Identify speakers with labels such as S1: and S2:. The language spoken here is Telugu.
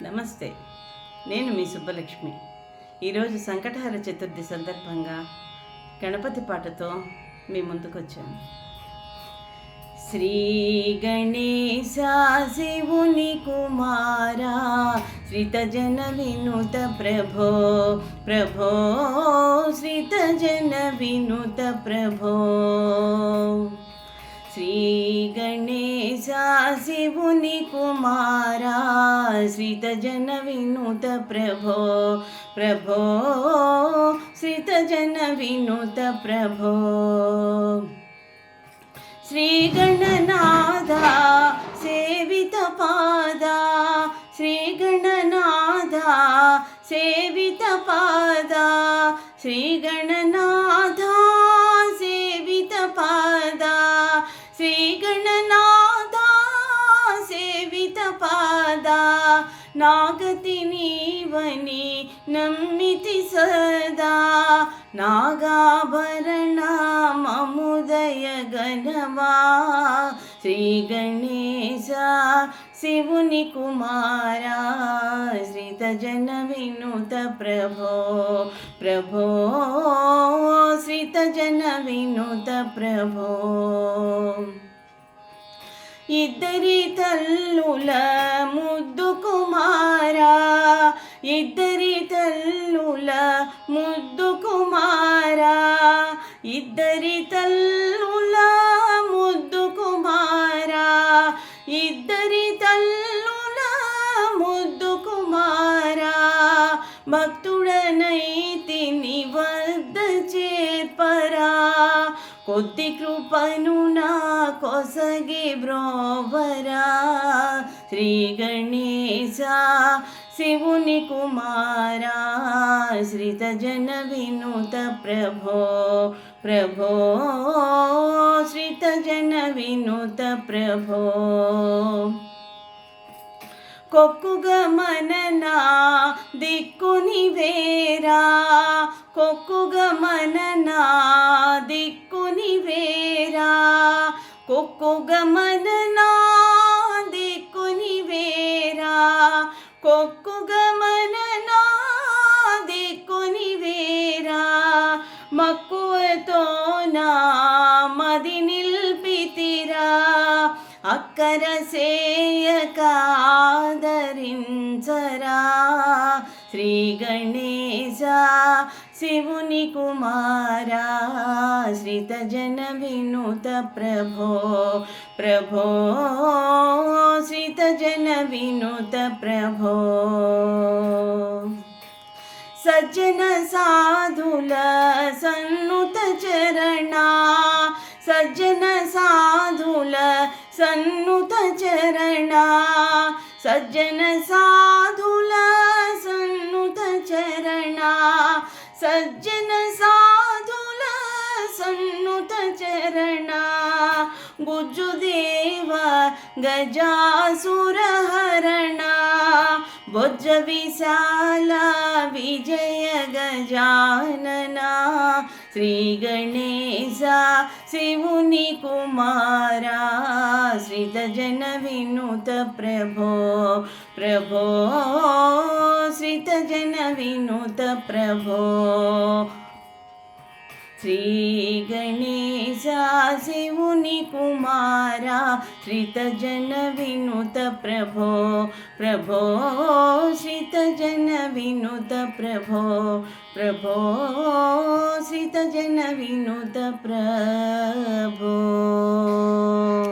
S1: నమస్తే. నేను మీ సుబ్బలక్ష్మి. ఈరోజు సంకటహర చతుర్థి సందర్భంగా గణపతి పాటతో మీ ముందుకొచ్చాను. శ్రీ గణేశ శివుని కుమారా, శ్రితజన వినుత ప్రభో ప్రభో, శ్రితజన వినుత ప్రభో. శ్రీ గణేశ శివుని కుమారా, శ్రితజన వినుత ప్రభో ప్రభో, శ్రితజన వినుత ప్రభో. శ్రీ గణనాథ సేవిత పాద, శ్రీ గణనాథ సేవిత పాద, శ్రీ గణనాథ సేవిత పాద, శ్రీ గణనాథ సేవిత పాద. నాగతి నీవని నమ్మితి సదా, నాగాభరణ మముదయ గణవా. శ్రీ గణేశ శివుని కుమారా, శ్రితజన వినుత ప్రభో ప్రభో, శ్రితజన వినుత ప్రభో. ఇద్దరి తల్లుల ముద్దు కుమారా, ఇద్దరి తల్లుల ముద్దు కుమారా, ఇద్దరి తల్లుల ముద్దు కుమారా, ఇద్దరి తల్లుల ముద్దు కుమారా. భక్తుడనైతిని వద్ద చేర్పరా, కొద్ది కృపను నా కొసగి బ్రోవరా. శ్రీ గణేశ శివుని కుమారా, శ్రితజన వినుత ప్రభో ప్రభో, శ్రితజన వినుత ప్రభో. కొక్కుగమననా దిక్కుని వేరా, కొక్కుగమననా దిక్కుని వేరా, కొక్కుగమననా దిక్కుని వేరా, కొక్కుగమననా దిక్కుని వేరా. మక్కువతో నా మది నిల్పితిరా, అక్కర సేయకాదరించరా. శ్రీ గణేశ శివుని కుమారా, శ్రితజన వినుత ప్రభో ప్రభో, శ్రితజన వినుత ప్రభో. సజ్జన సాధుల సన్నుత చరణా, సజ్జన సాధుల సన్నుత చరణా, సజ్జన సాధుల సన్నుత చరణా, సజ్జన సాధుల సన్నుత చరణా. గుజ్జుదేవ గజాసురహరణ, బొజ్జ విశాల విజయ గజాననా. శ్రీ గణేశ శివుని కుమారా, శ్రితజన వినుత ప్రభో ప్రభో, శ్రితజన వినుత ప్రభో. శ్రీ గణేశ శివుని కుమారా, శ్రితజన వినుత ప్రభో ప్రభో, శ్రితజన వినుత ప్రభో ప్రభో, శ్రితజన వినుత ప్రభో.